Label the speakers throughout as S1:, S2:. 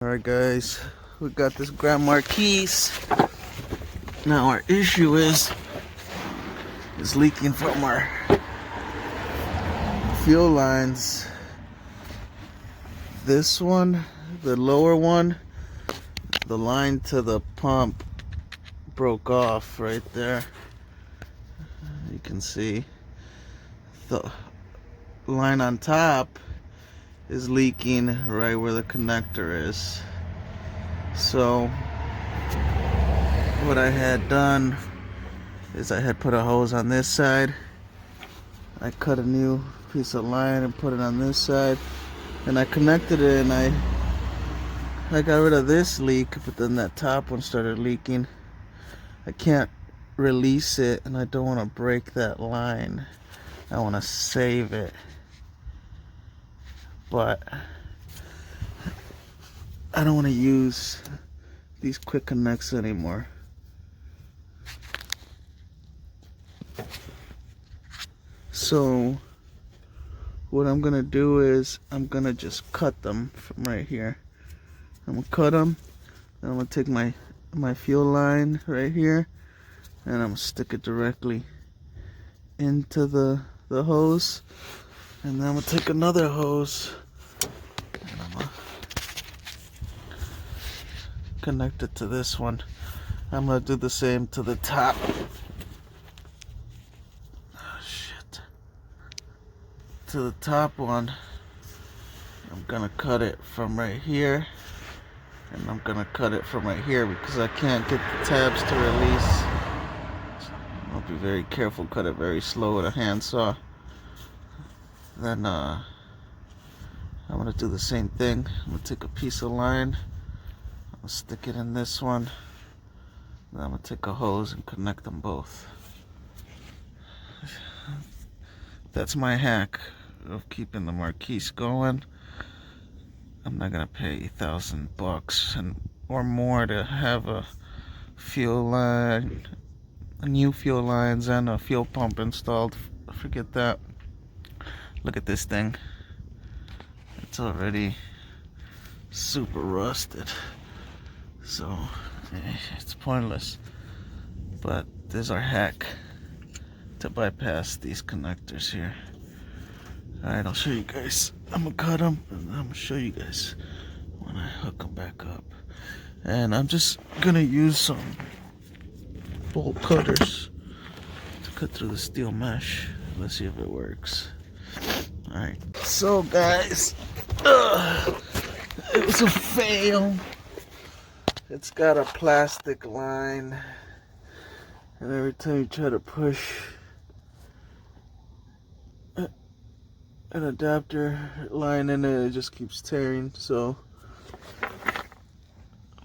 S1: Alright guys, we got this Grand Marquis. Now our issue is it's leaking from our fuel lines. This one, the lower one, the line to the pump broke off right there. You can see the line on top is leaking right where the connector is. So what I had done is I had put a hose on this side. I cut a new piece of line and put it on this side, and I connected it, and I got rid of this leak, but then that top one started leaking. I can't release it, and I don't want to break that line. I want to save it, but I don't want to use these quick connects anymore. So what I'm gonna do is I'm gonna just cut them from right here. I'm gonna cut them, and I'm gonna take my fuel line right here, and I'm gonna stick it directly into the hose, and then I'm gonna take another hose and I'm gonna connect it to this one. I'm gonna do the same to the top. Oh shit. To the top one, I'm gonna cut it from right here, and I'm gonna cut it from right here because I can't get the tabs to release. I'll be very careful, cut it very slow with a handsaw. Then I'm gonna do the same thing. I'm gonna take a piece of line, I'm gonna stick it in this one, then I'm gonna take a hose and connect them both. That's my hack of keeping the Marquis going. I'm not gonna pay $1,000 or more to have a fuel line, new fuel lines, and a fuel pump installed. Forget that. Look at this thing. It's already super rusted, so it's pointless. But there's our hack to bypass these connectors here. Alright, I'll show you guys. I'm gonna cut them, and I'm gonna show you guys when I hook them back up. And I'm just gonna use some bolt cutters to cut through the steel mesh. Let's see if it works. Alright, so guys, it was a fail. It's got a plastic line, and every time you try to push an adapter line in it, it just keeps tearing. So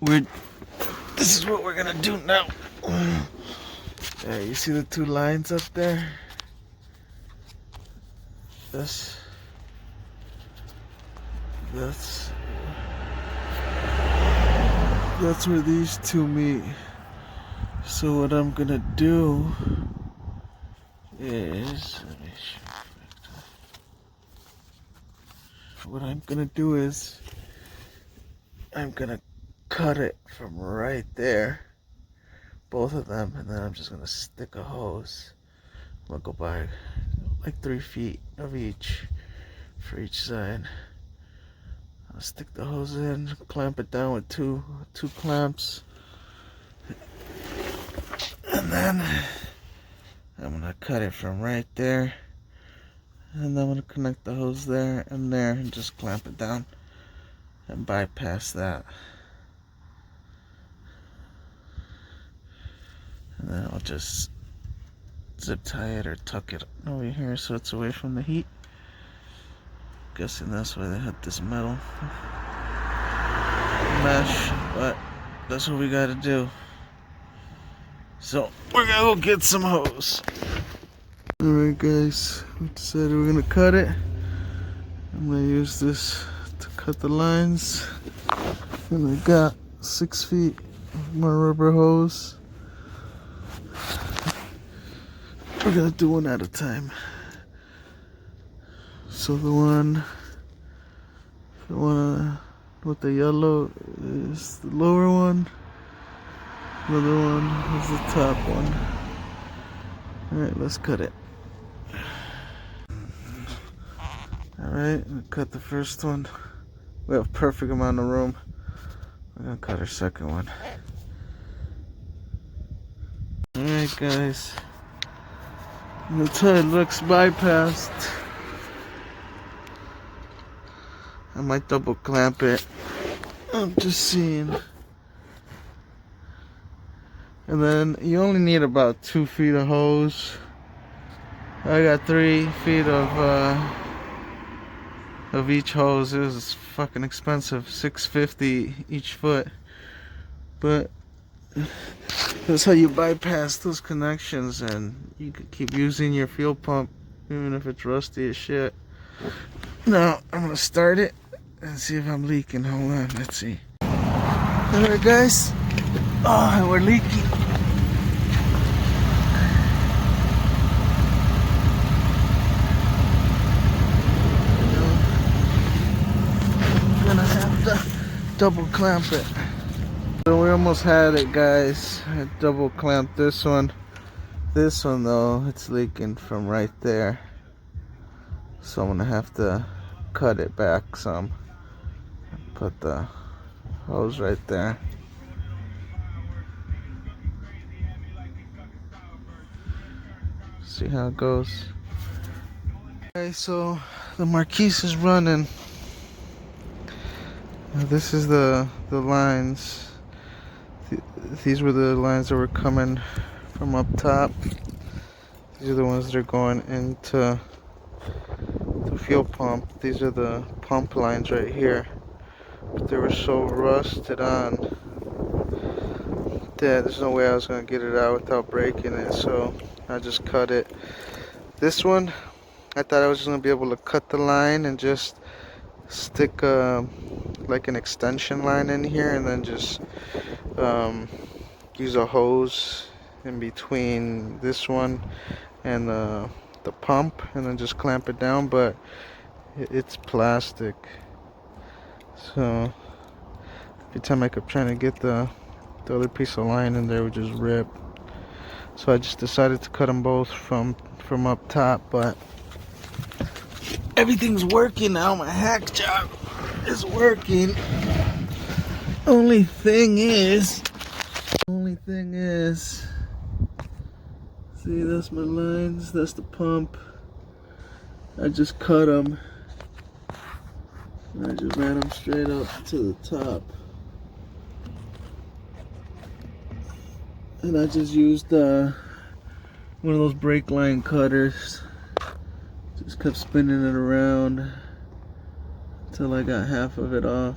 S1: this is what we're gonna do now. Yeah, you see the two lines up there? That's where these two meet. So what I'm gonna do is, I'm gonna cut it from right there, both of them, and then I'm just gonna stick a hose. I'll go by like 3 feet of each for each side. I'll stick the hose in, clamp it down with two clamps, and then I'm gonna cut it from right there, and then I'm gonna connect the hose there and just clamp it down and bypass that. And then I'll just zip tie it or tuck it over here so it's away from the heat. Guessing that's why they had this metal mesh, but that's what we gotta do. So we're gonna go get some hose. Alright guys, we decided we're gonna cut it. I'm gonna use this to cut the lines, and I got 6 feet of my rubber hose. We're gonna do one at a time. So the one with the yellow is the lower one. Another one is the top one. Alright, let's cut it. Alright, we cut the first one. We have a perfect amount of room. We're gonna cut our second one. Alright guys. That's how it looks bypassed. I might double clamp it. I'm just seeing. And then you only need about 2 feet of hose. I got 3 feet of each hose. It was fucking expensive, $6.50 each foot. But that's how you bypass those connections, and you can keep using your fuel pump even if it's rusty as shit. Now I'm gonna start it and see if I'm leaking. Hold on, let's see. Alright guys. Oh, we're leaking. I'm gonna have to double clamp it. So we almost had it, guys. I double clamped this one. This one though, it's leaking from right there. So I'm gonna have to cut it back some. Put the hose right there. See how it goes. Okay, so the marquis is running. Now this is the lines. These were the lines that were coming from up top. These are the ones that are going into the fuel pump. These are the pump lines right here. But they were so rusted on that there's no way I was going to get it out without breaking it. So I just cut it. This one, I thought I was just going to be able to cut the line and just stick like an extension line in here, and then just use a hose in between this one and the pump, and then just clamp it down. But it's plastic, so every time I kept trying to get the other piece of line in there, it would just rip. So I just decided to cut them both from up top. But everything's working now. My hack job is working. Only thing is, see, that's my lines, that's the pump. I just cut them, and I just ran them straight up to the top. And I just used one of those brake line cutters. Just kept spinning it around until I got half of it off.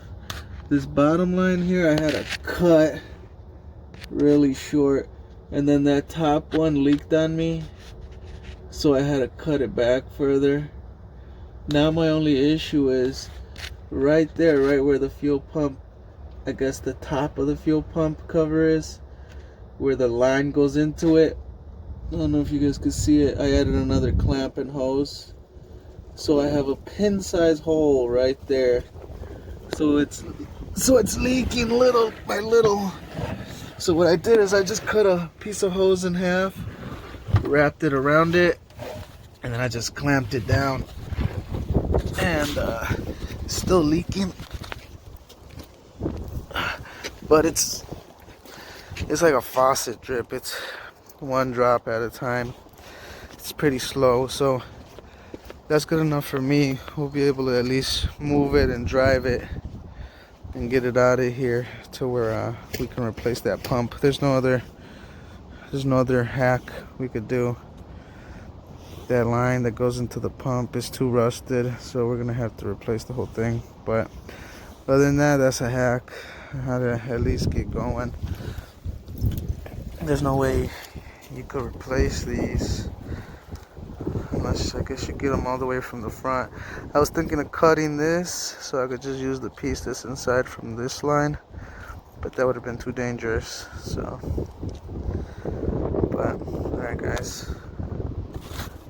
S1: This bottom line here, I had to cut really short, and then that top one leaked on me, so I had to cut it back further. Now my only issue is right there, right where the fuel pump, I guess the top of the fuel pump cover is, where the line goes into it. I don't know if you guys can see it. I added another clamp and hose, so I have a pin size hole right there. So it's leaking little by little. So what I did is I just cut a piece of hose in half, wrapped it around it, and then I just clamped it down. And it's still leaking, but it's like a faucet drip. It's one drop at a time. It's pretty slow, so that's good enough for me. We'll be able to at least move it and drive it and get it out of here to where we can replace that pump. There's no other hack we could do. That line that goes into the pump is too rusted, so we're gonna have to replace the whole thing. But other than that, that's a hack how to at least get going. There's no way you could replace these unless, I guess, you get them all the way from the front. I was thinking of cutting this so I could just use the piece that's inside from this line, but that would have been too dangerous. So, but alright guys,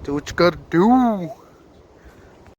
S1: do what you gotta do.